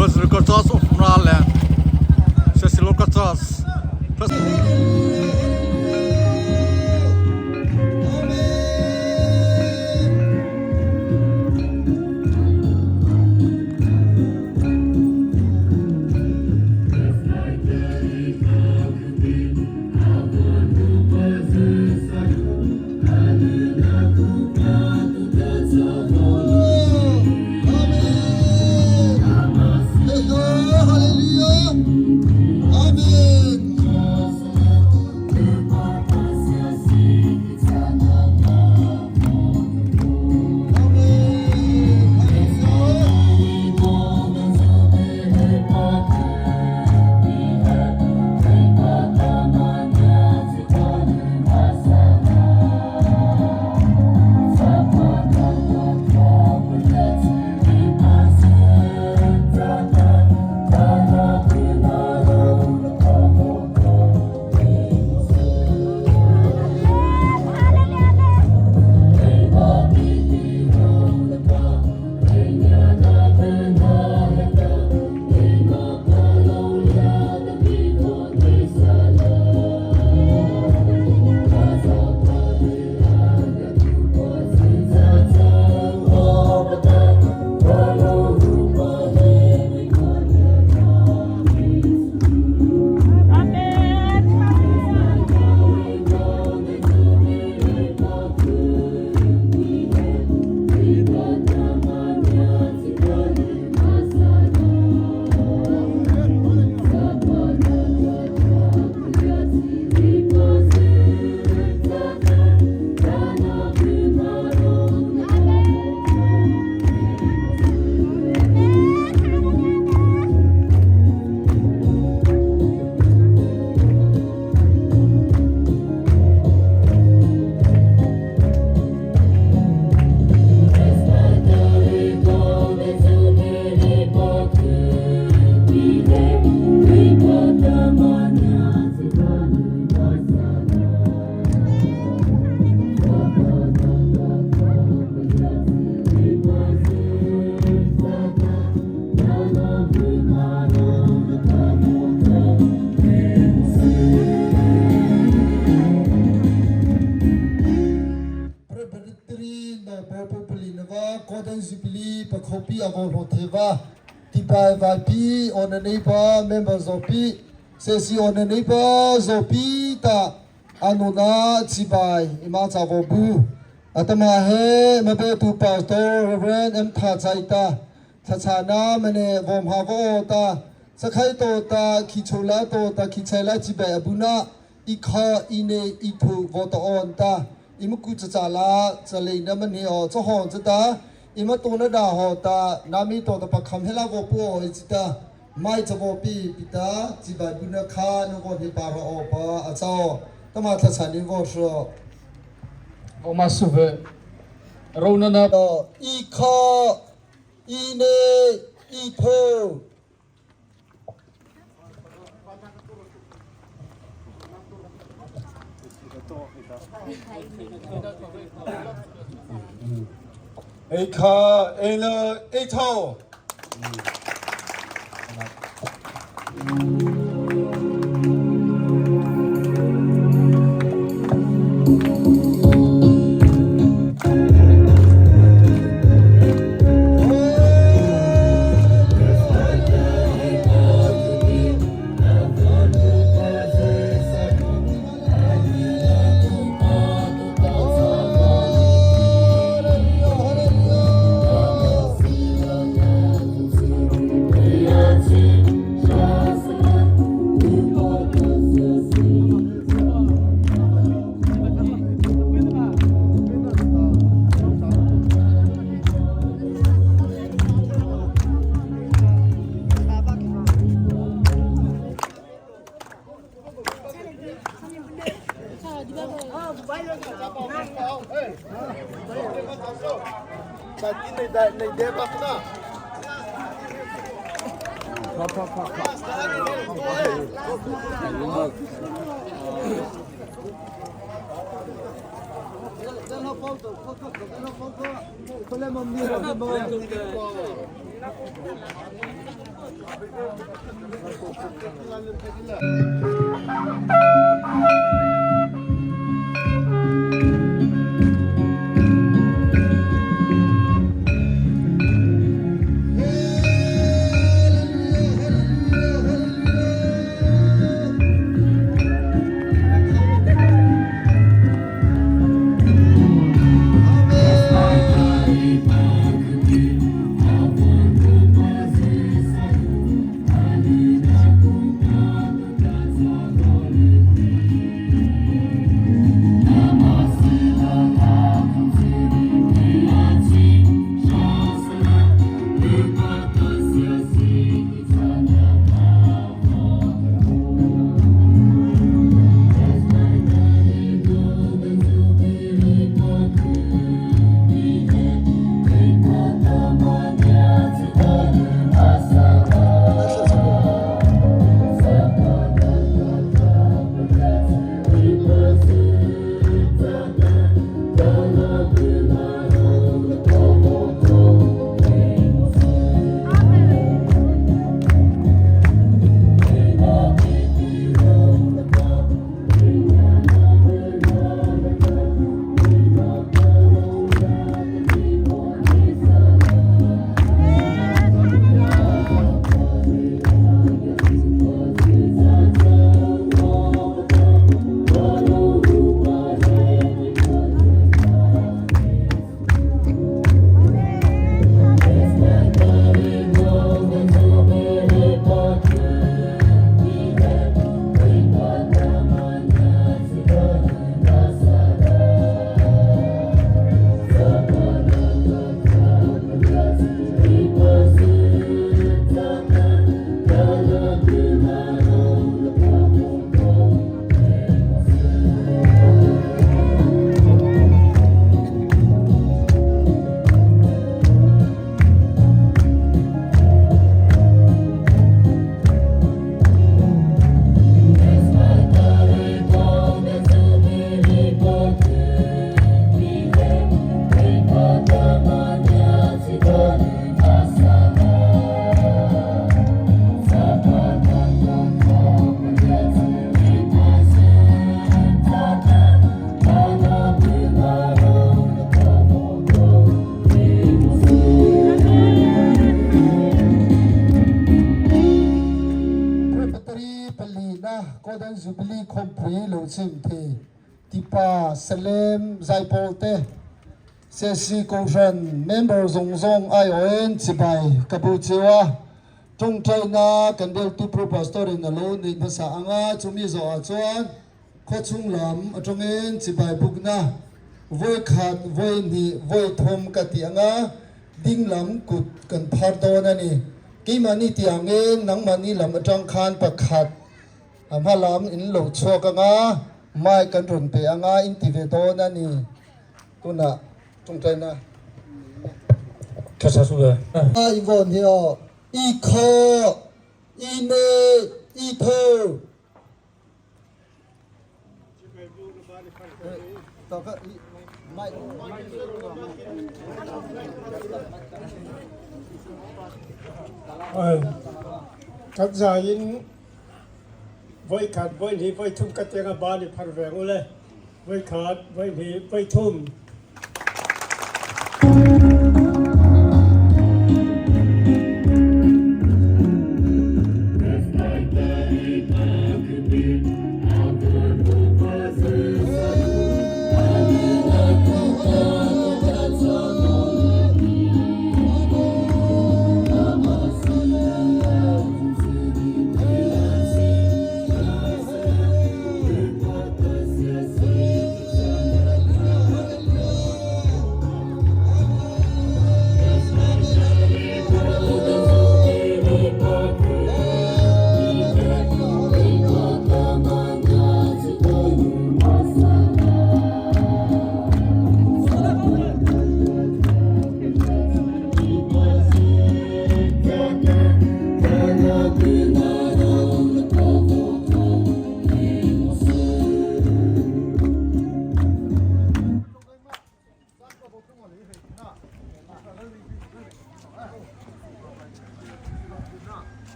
First records of Mraland. Sesi records. Copy of Oteva, Tipai Vapi on the neighbor, members of P, Sesi on the neighbors of Pita, Anuna, Tibai, Imata Vobu, Atamahe, Mabetu Pastor, Reverend M. Tazaita, Tatana, Mene, Vom Havota, Sakaitota, Kicholato, Kichela Tibai Abuna, Ika, Ine, Itu, Vota Onta, Imukutala, Salina Mani or Tohon Zeta. Ima tuna da hota nami to da pakham hela go po ita mai chabo pi pita chiba buna kha no go ni paro opa achao tama tha chani go so o masuve rona na I kha ine I tho Eka, Ela, Eto. Golden Jubilee Compre lo chim the tipa Salem Zaipolte Sesi Koshan member Zong Zong ION Chibai Kapuchewa Tung China Kandel tu pro pastor in alone in Basa Anga Chumi Zo Achuan Kochung Lam Atongin Chibai Bugna Voi Khat Voi Ni Voi Thom Kati Anga Ding Lam Kut Kan Pardonani Kimani Tiangin Nang Mani Lam Atang Khan Pakhat Amalam in lo choka nga mai kan run pe anga in ti ve to na ni tuna tung tai na Kasa sudah. ai von hio I kho I ne I tho to ka mai các gia in với khát với ní với thum các tiếng ba đi phát về ngô lệ với khát với ní với thum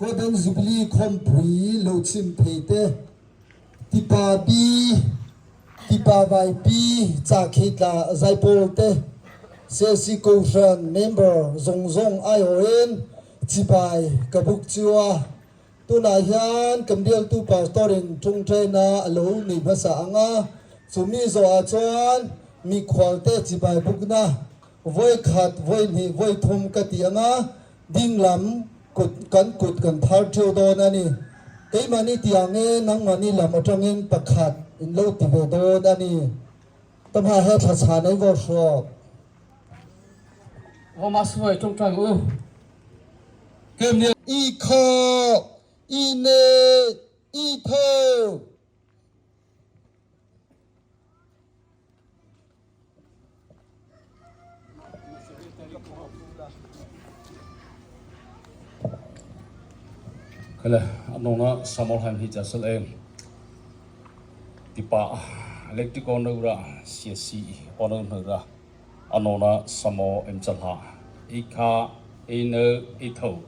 Golden Jubilee Compre lo chim phete tipa bi tipa vai pi cha khitla zaipol te sesi koshan member zong ION chipai kabuk chiwa tuna hian kamdial tu pastorin tungtraina alo ni basa anga chumi zo a chuan mi khwalte chipai bukna voi khat voi ni voi thum kati anga dinglam kut kan thar theu don ani keimani tiange nangmani lam atangin pakhat in lo ti ve don ani tamha he tha cha nei go sho Ô mà sửa trong trang ư. Kêm đi. I kho I ne I thơ cái này anh nói samol ham hít chasel em tipa electrical nữa ra CSC owner nữa ra anh nói samol em chal ha ikha iner ithau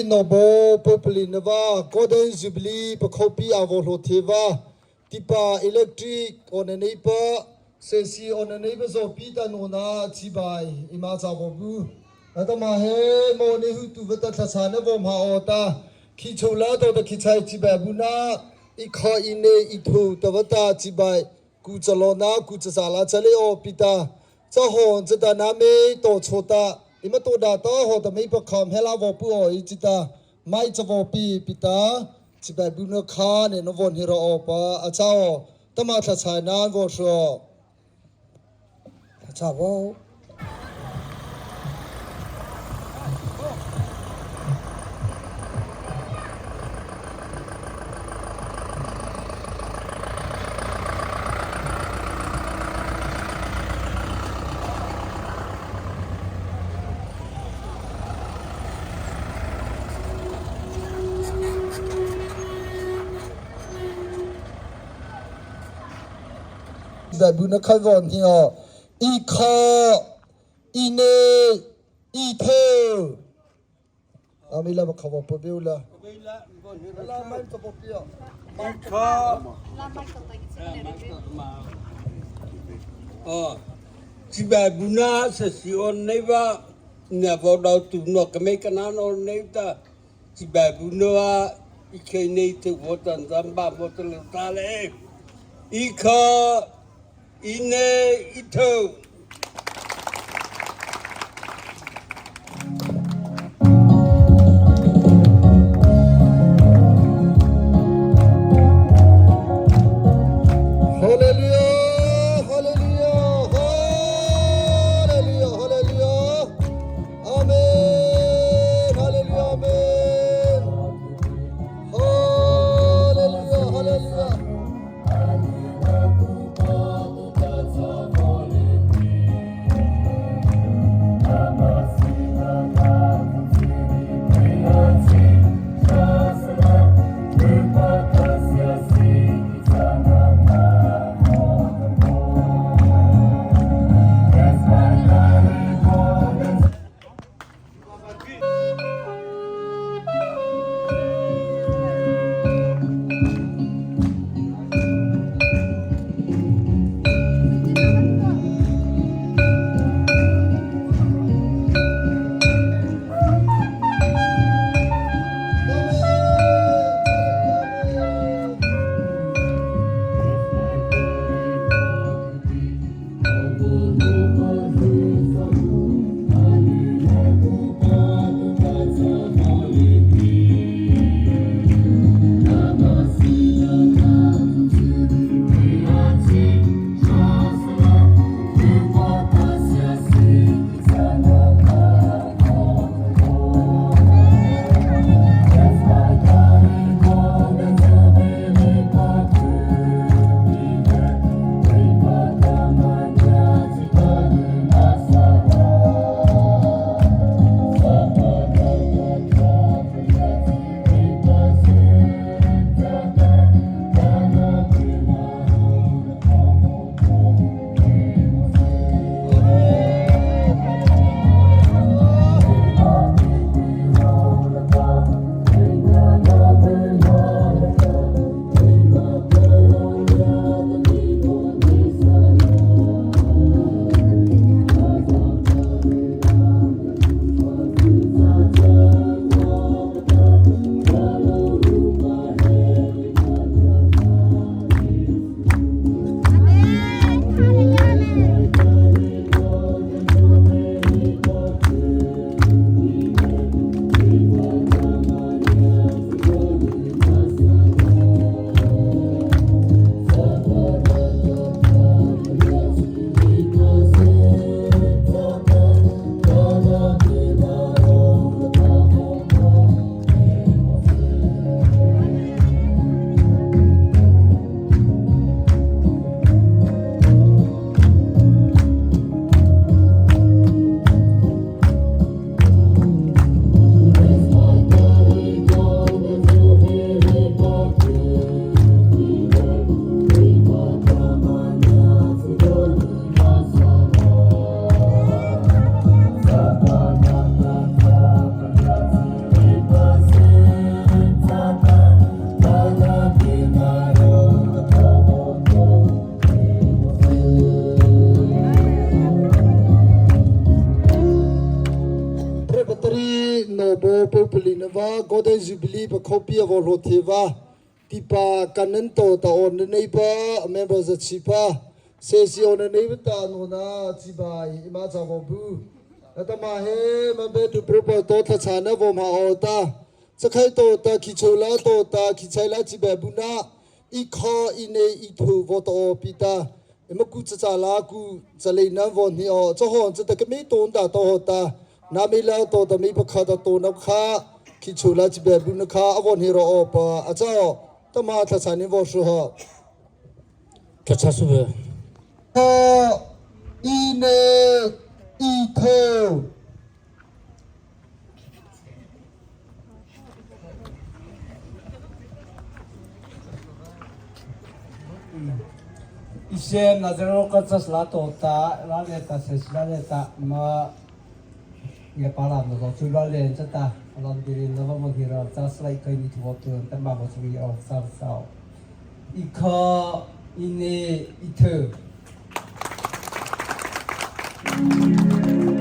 โนโบปปลินวาโกเดนจูบลีปะคอปีอาวโลเทวาติปาอิเล็กทริกออนเนปะเซซีออนเนปะโซปีตาโนนาจิบายอิมาซาบบูอาตมาเฮโมเนหุตุวตะทสานวมหาอตาคิโชลาโตตะคิชัยจิบายบุนาอิคาอิเนอิทูตวตาจิบายกูจะโลนากูจะสาลาเจเลโอปิตาจะหอนจะตานาเมโตโชตาอิมาตัวดาต้าหอแต่ไม่ประคำเฮลาวอปูออิจิตาไม่จะวอปีปิตาจิบายบุนคาเนนวนฮิโรอปาอาเจ้าตมาทัศนานวอชัวชาวแบบบุญนักขันเฮียอีคาอีเนอีเทอามิลาบักขวบปะเบิวละลาไม่จะปะเปียsi ba buna sa si on neiva na voda tu no kame kana no neita si ba buna ike nei te votan zamba votan tale ika ine ito Popelinova, Golden Jubilee, a copy of Rotiva, Tipa, Canento, on the neighbor, members of Chipa, says on the neighbor, Nona, Tibai, Imazavobu, Atamahe, Mabe to proper daughter China, Voma Ota, Sakaito, Kichola, Tota, Kichela, Tibabuna, Ika ine Itu, Voto Pita, Emakuta Laku, Salina von Hio, Johon, the Kamiton, Tota. Namila to the Mipakata to Naka, Kichula Babunaka, Avon Hero Opa, Azao, Tomata Sanivo Shuha. Kachasube. Ine Ito. Isem Nazaro Katsas Latota, Laleta says Laleta Ma Yapalam, the Chulalan Chata, along the Novamo Hero, just like I need to walk to the Mammoth of South South. Ika Ine Ito. Amen.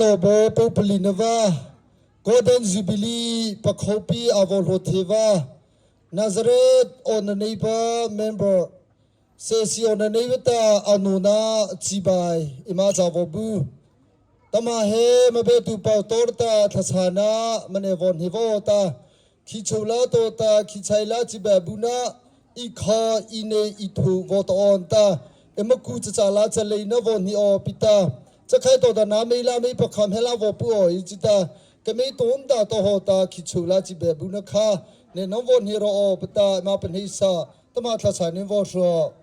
Nobo Populinova Golden Jubilee Pakhopi Avolhotiva Nazareth on the neighbor member Sesi on the neighbor Anuna Chibai Imazavobu Tamahe Mabetu Pautorta Tasana Manevon Hivota Kichula Tota Kichaila Chibabuna Ika Ine Itu Votonta Emaku Chala Chalina Von Hio Pita Chakaito the Namila me Pakam Hela Vopu Ijita Kame Tonda Tohota Kichula Chibabuna Ka Nenovon Hero Pata Mapanisa Tamata Sanin Vosho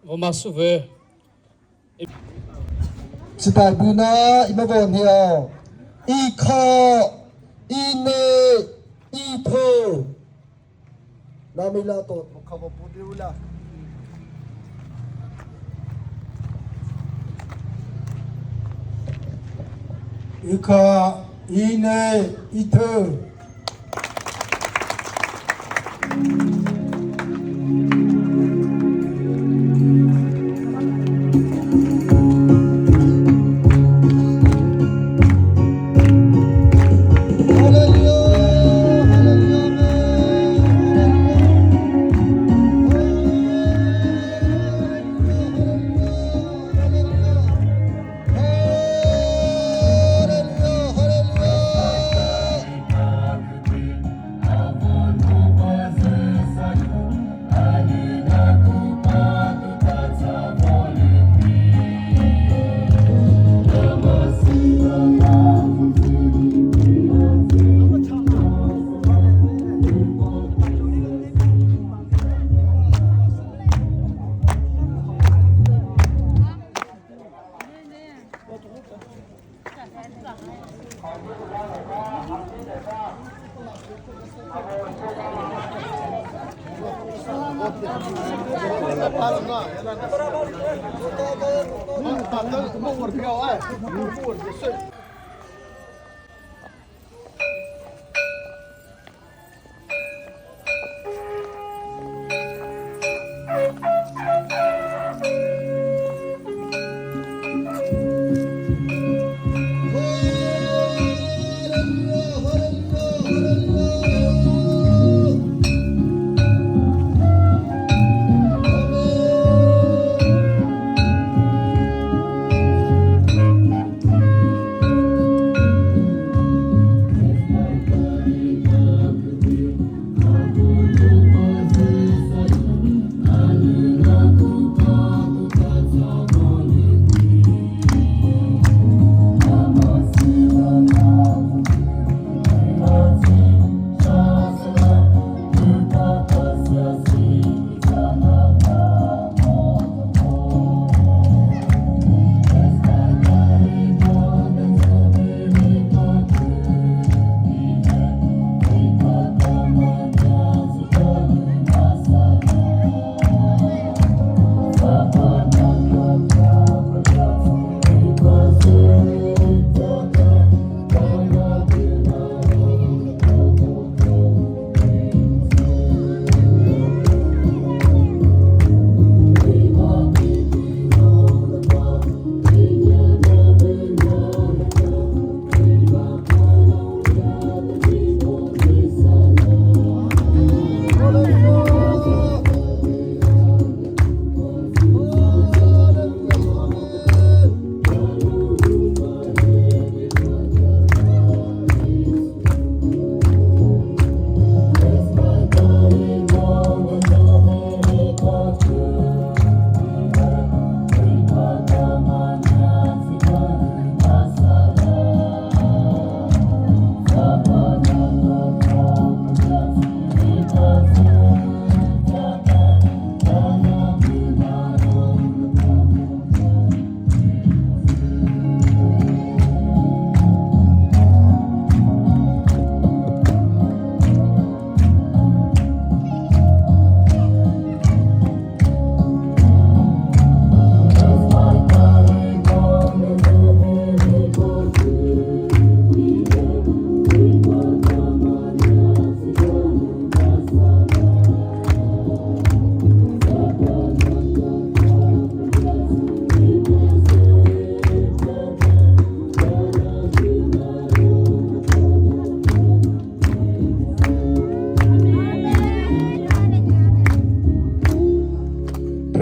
Vamos ver. Sibabuna Imavon Hio Ika Ine Itu Namila to Kavapudula Ika ine itu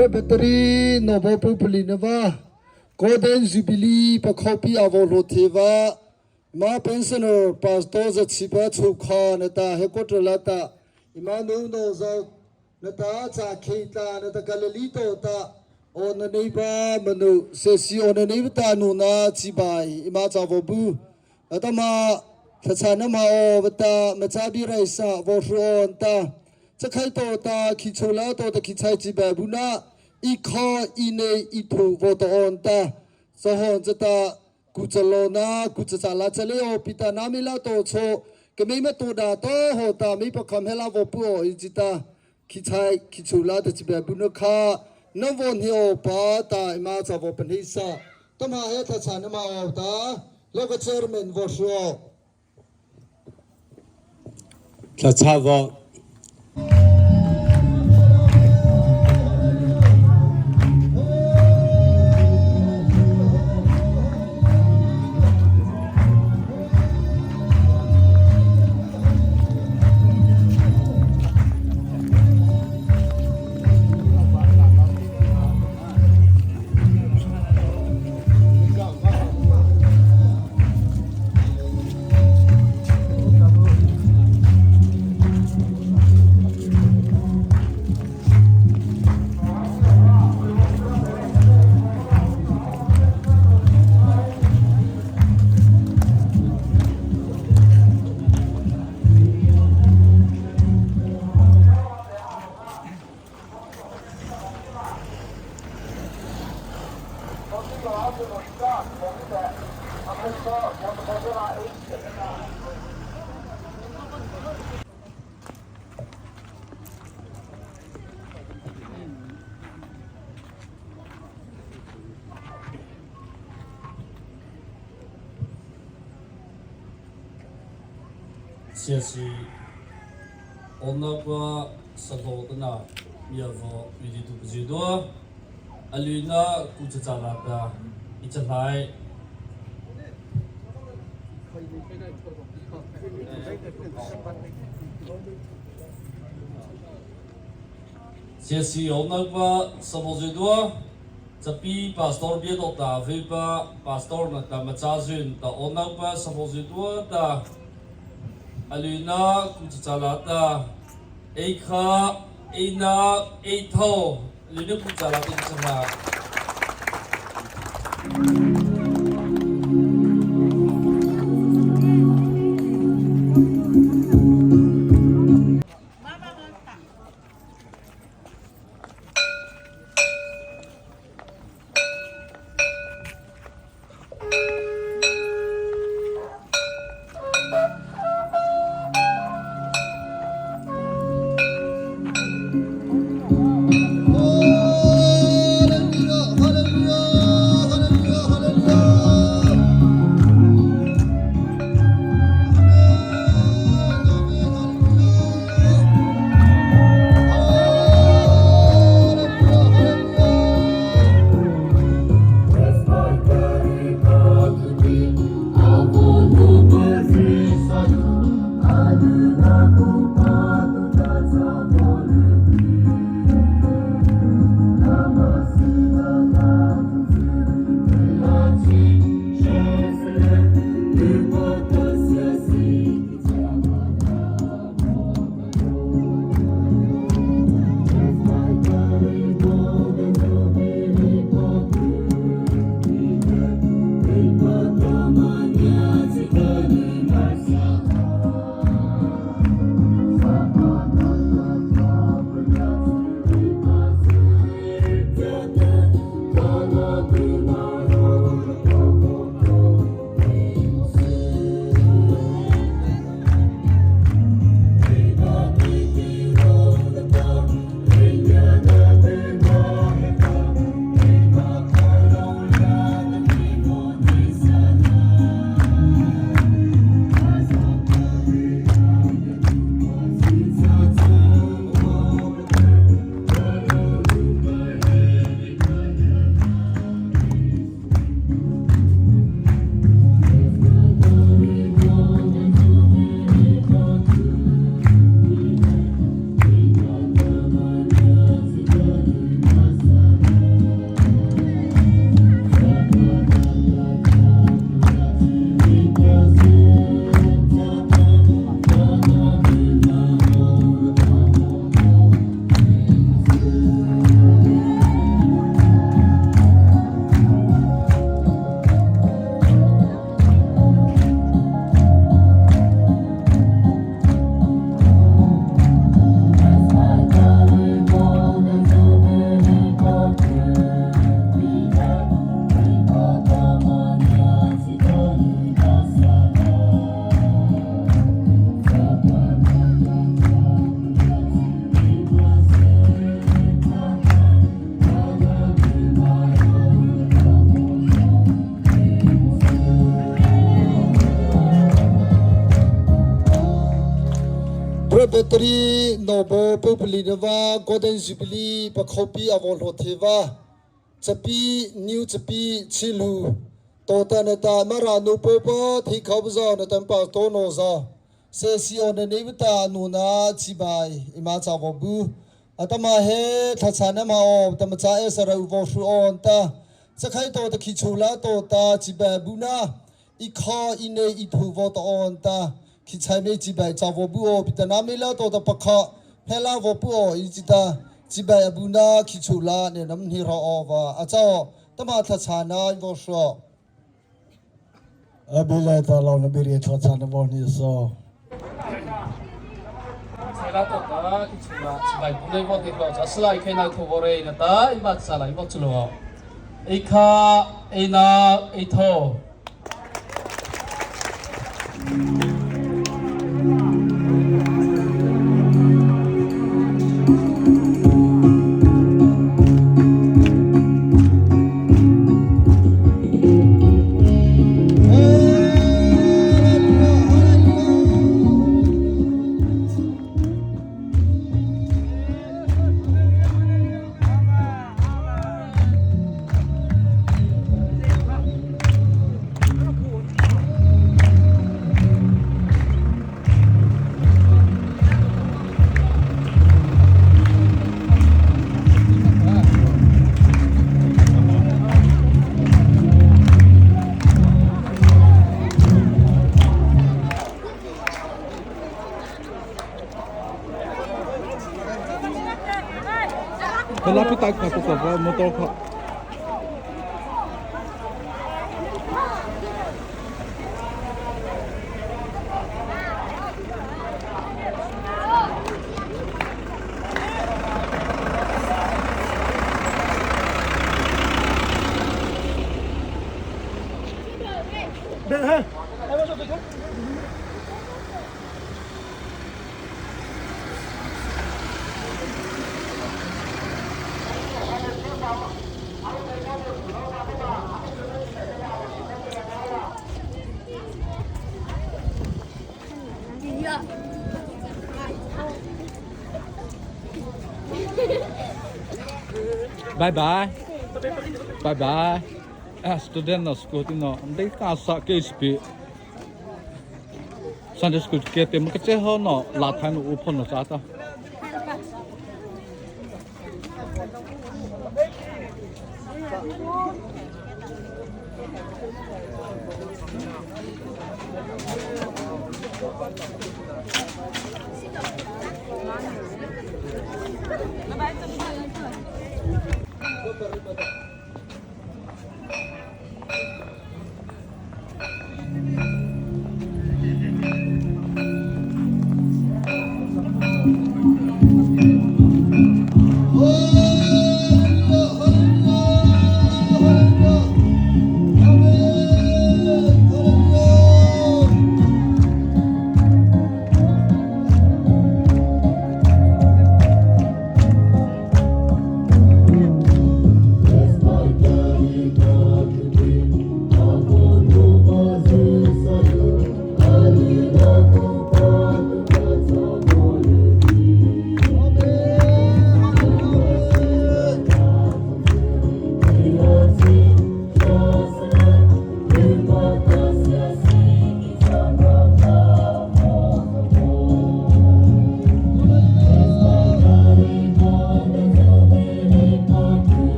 รแบตเตอรี่โนบอปูปลีนวาโกลเด้นจูบิลีปะคอปีอาวโรเทวามาเป็นสนอร์พาสโตจะชิบะทุกขานตาเฮโคตรลาตาอิมานูโนซานตาจากเคตานตากาลลิโตตาโอนเนบามนุเซซิโอนเนบตานูนาจิบายอิมาจาวบูตามาทัศนมาโอวตามาจาบิไรซาวอรอนตาจะใครโตตาคิโชลาโตตาคิดใช้จิบายบุนาอีคออีเนอีทูวอตอนตาสหอนจะตากุจโลนากุจจาลาเจเลโอปิตานามิลาโตโชก็ไม่มาตัวดาโตโหตาไม่ประคำให้ลาวปัวอิจิตาคิดใช้คิดชูลาแต่จิบบุญคานวนเฮียวปาตามาจากวปนิสาต้องมาให้ทัศนมาเอาตาแล้วก็เชอร์เมนวอชัว ทัศวะเสียสีอนนับว่าสะโพกน่ะมีอะไรวิธีทุบจีดัวอลีน่ากุจจาราตาอิจฉาเสียสีอนนับว่าสะโพกจีดัวจะปีพาสตอร์เบียดตาวิปาพาสตอร์น่ะตามาจ้าจุนตาอนนับว่าสะโพกจีดัวตาAlina kucalata Eka Ina Eto Alina kucalata kucala Hallelujah, hallelujah, hallelujah, hallelujah. anniversary Nobel Populinova Golden Jubilee Pakopi Avon Hotiva Chapi New Chapi Chilu Totanata Maranu Popo Tikabza Natampa Tonoza Sesi on the Nevita Nuna Chibai Imata Vobu Atama He Tatsana Mao Tamacha Esara Uvoshu on Ta Sakaito the Kichula Tota Chibabuna Ika Ine Itu Vot on Ta Kichame Chibai Chavobu Pitanamila Tota Paka Hela Vopu Ijita Chibai Abuna Kichula Nenam Hira Ova Atao Tamata Chana Vosho Abila Talon Biri Chatan Boni so. Sela tota kichula sibai bunai mo tiklo jasla ikena khobore nata ibat sala ibot chulo ikha ena itho Kalau kita kasih cover motor kok. Bye bye. Bye bye. Student no school no. They can't suck KSP. Sunday school get them kece ho no. Latan open no sata. Yes,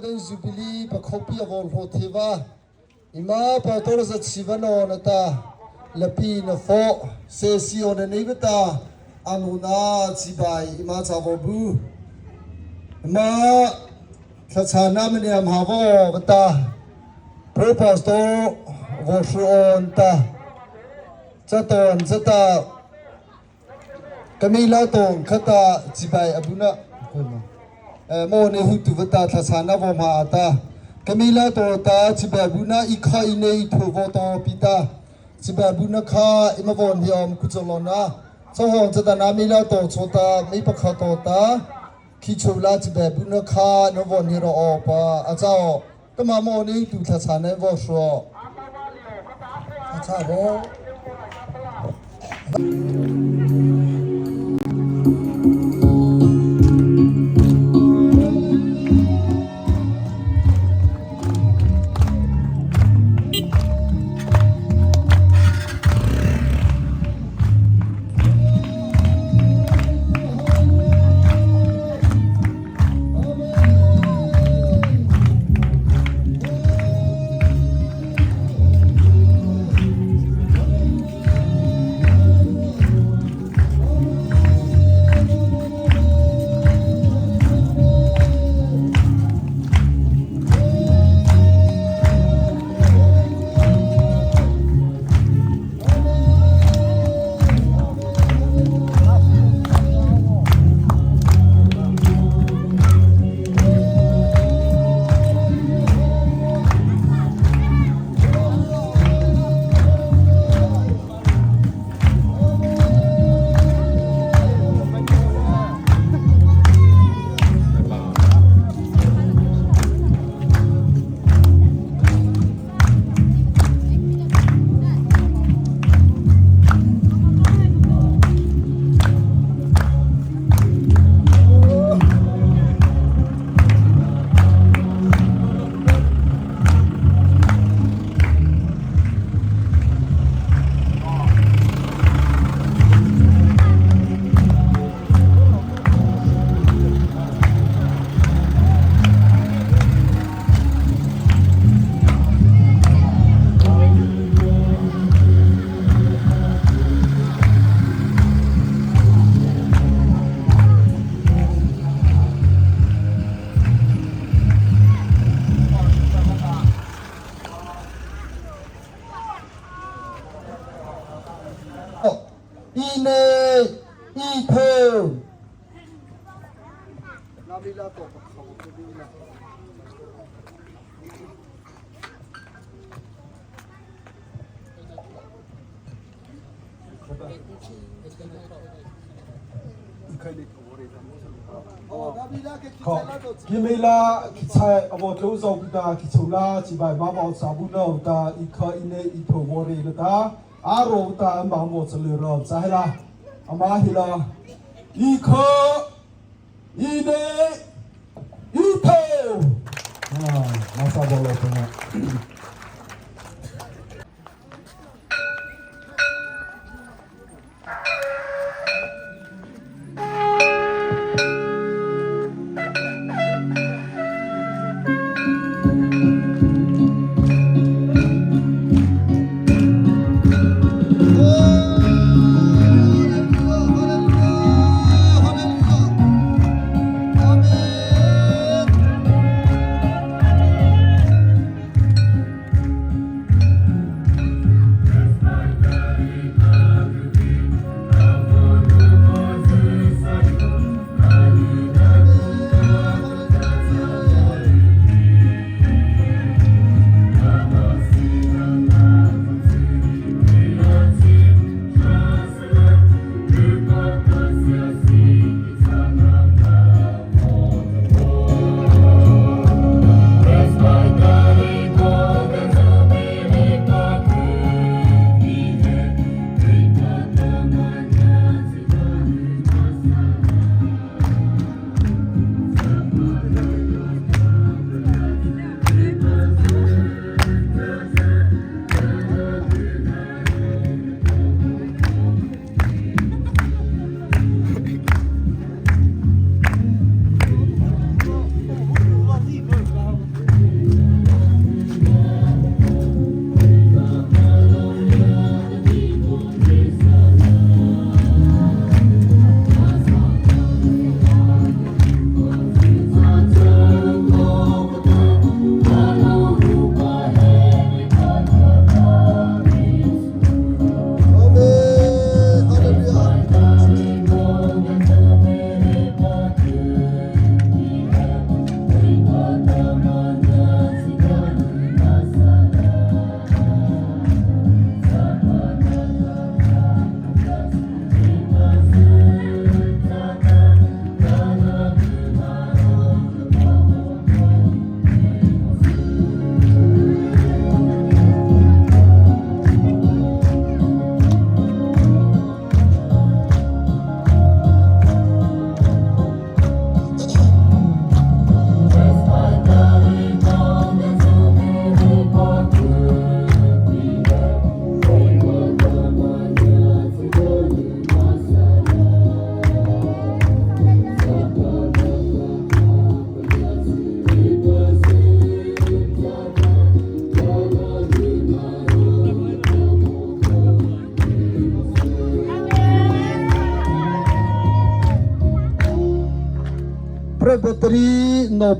golden jubilee pa copy of all hotiva ima pa torza chivano nata lapi na fo sesi on the nibata anuna chibai ima chavobu ima thachana mene amhavo bata purpose to voshuon ta chaton chata kamila tong khata chibai abuna mo ne hutu vata thasana vo ma ata kamila to ta chibai abuna ikha ine itho vo to pita chibai abuna kha imavon hiom kucholona so hon chata namila to chota mi pakha to ta khichula chibai abuna kha no von hiro opa achao tama mo ne tu thasana vo sho acha bo ine itho namila to pakha to dina Kimela kichai abo tlozo kita kichula chibai baba sabuna ta ikha ine itho wore lata aro ta amba mo chalero chahila ama hila ikha ine itho masa bolo tona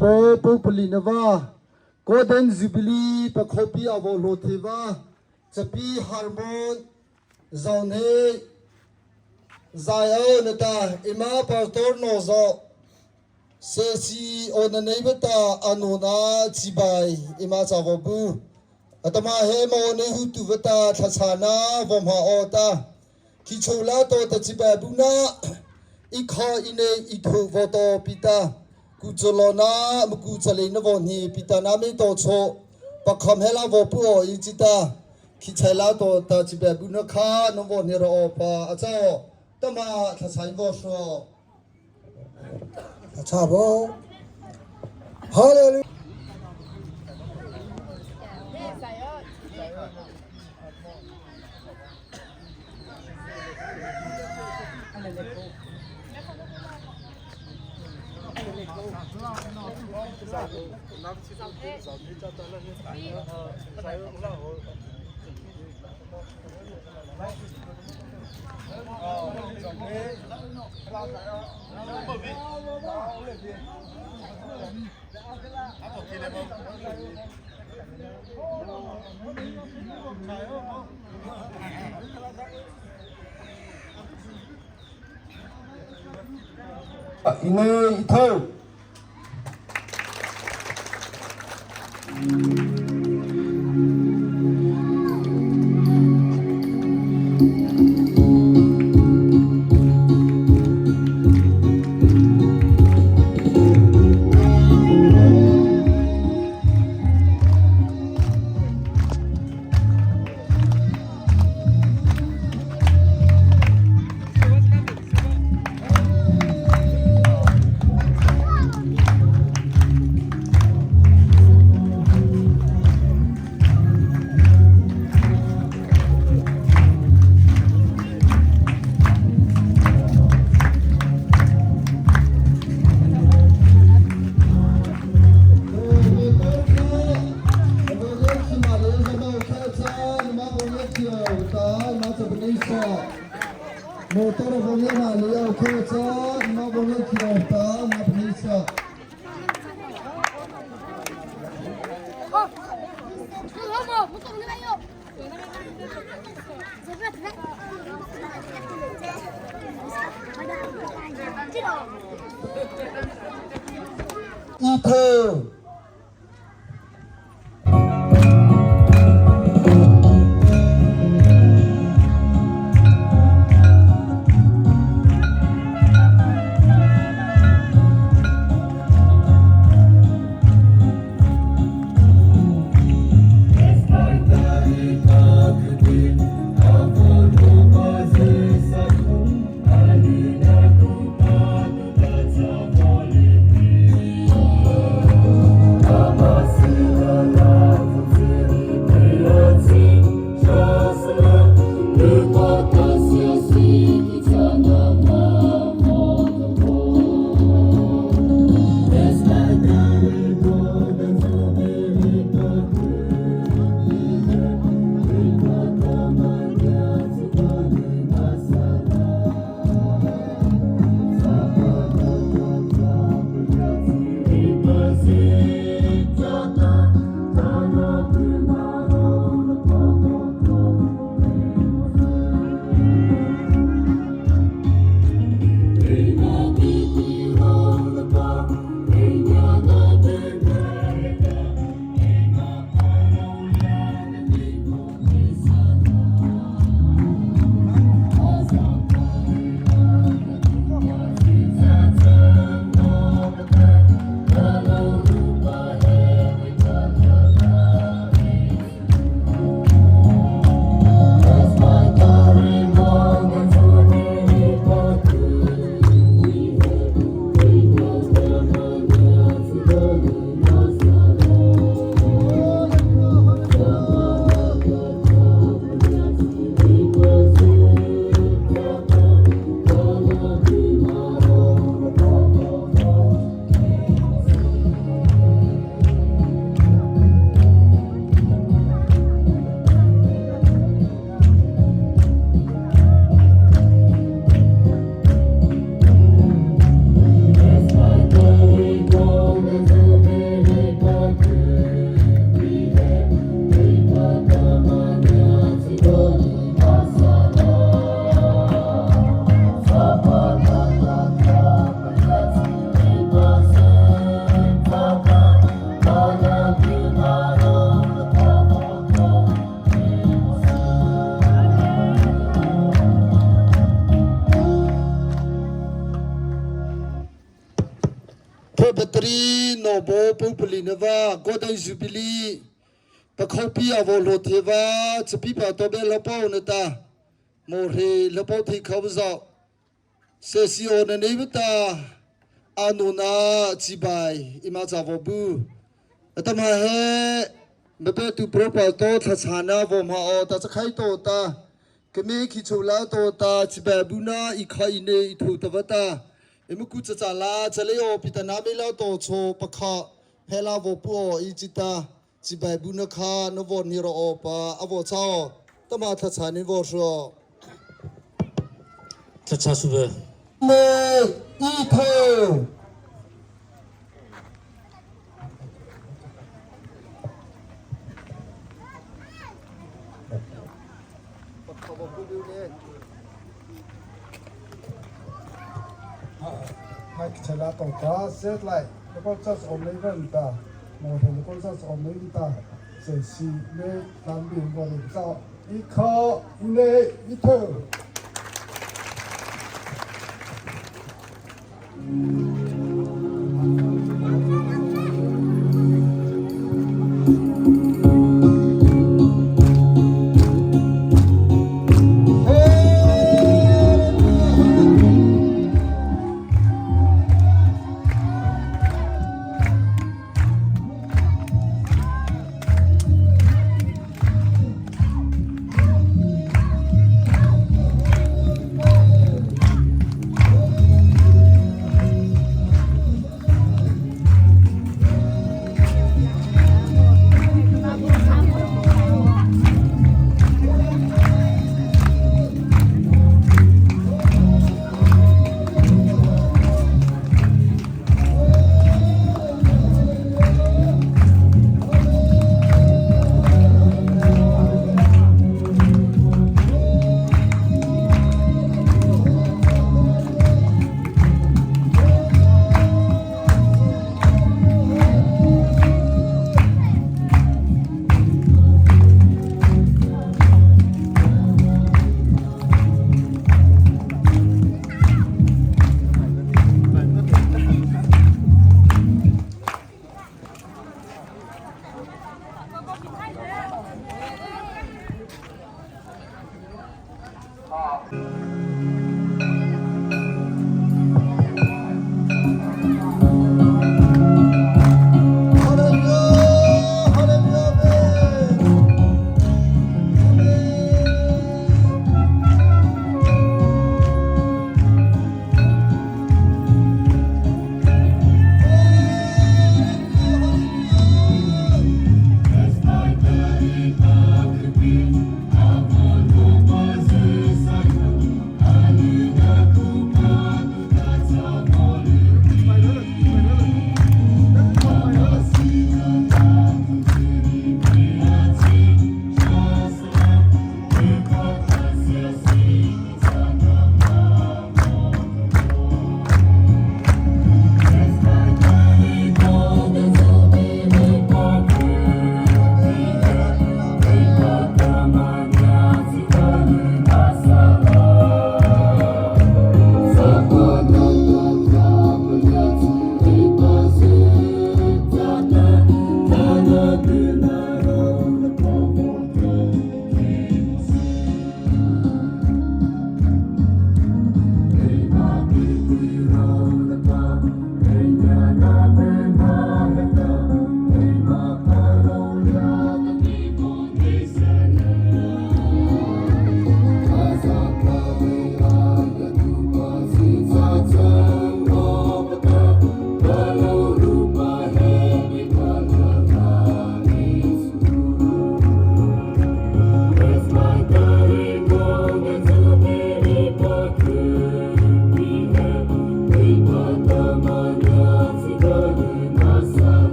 โบปุปลีนวาโกเดนจูบิลีปะคอปีอาวโลเทวาจะปีฮาร์โมนจอนเฮซายเอานตาอิมาปาร์ตอร์โนโซเซซีโอนันเนบตาอนุนาจิบายอิมาจาวบูอัตมาเฮโมเนหุตุวตาทัศนาวมหาอตาคิโชลาโตตจิบายบุนาอีคาอินเนอิทูวโตปิตากุจลนามกุจเลนวนีปิตานามิโตโชปะคำเฮลาวปูออิจิตาคิชัยลาโตตจิบายบุนาคานวนีรอปาอาจารย์ตมาทัศนวโชชาบอฮาเลลูยาอินเนอิเทอโมตอร์บอลนาเลียโคจามาบอลคิโรตามาพนิสาอีเธอ Jubilee Neva, Golden Jubilee, Pakopi Avolo Teva, Chipipa Tobe Laponata, More Lapoti Kabza, Sesio Nevita, Anuna Chibai, Imazavobu, Atamahe, Mebe to proper daughter Hana Voma, Tatakaito, Kame Kichula Tota, Chibabuna, Ikaine, Tutavata. Emukucha chala chaleo pitanamela to cho pakha phela vo po ichita chibai bunakha novo niro opa avo chao tama tha chani vo so Cha sube. me itho hai chala to ta set like the process of leven ta mo the process of leven ta se si me tam bi bo le sa I kha ne itho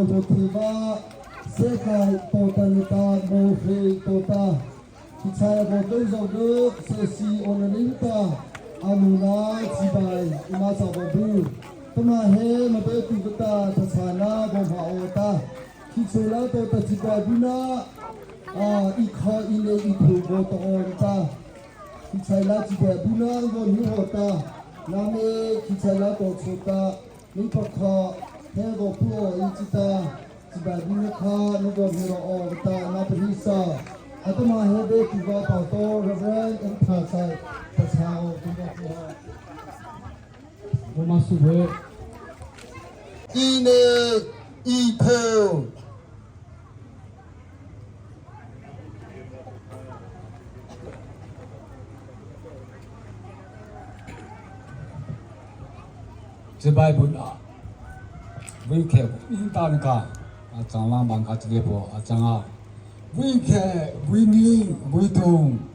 โตเทวาเสกายโตตานิตาโมเฟโตตาคิดใช้บทด้วยจอดเสสีอนันตาอานุนาจิบายอิมาสาวบูตมาเฮมาเบตุกตาทัศนาบมหาโอตาคิดโซลาโตตจิบายบุนาอีกข้ออินเลอีถูกโบตออนตาคิดใช้ลาจิบายบุนาบนหิโอตานาเมคิดใช้ลาโตโชตานิปะคาเฮโกพูอิจิตาจิบายบุนาคานบนหิโรอตานาปริสาอาตมาเฮเบตุกตาโตเรเวนเอ็นทาไซทัศนาตุกตาMasuk be. Ine ipo Sebaik pula, wike intan ka, acang lang bangka cilipo, acang a, wike, wini, witung.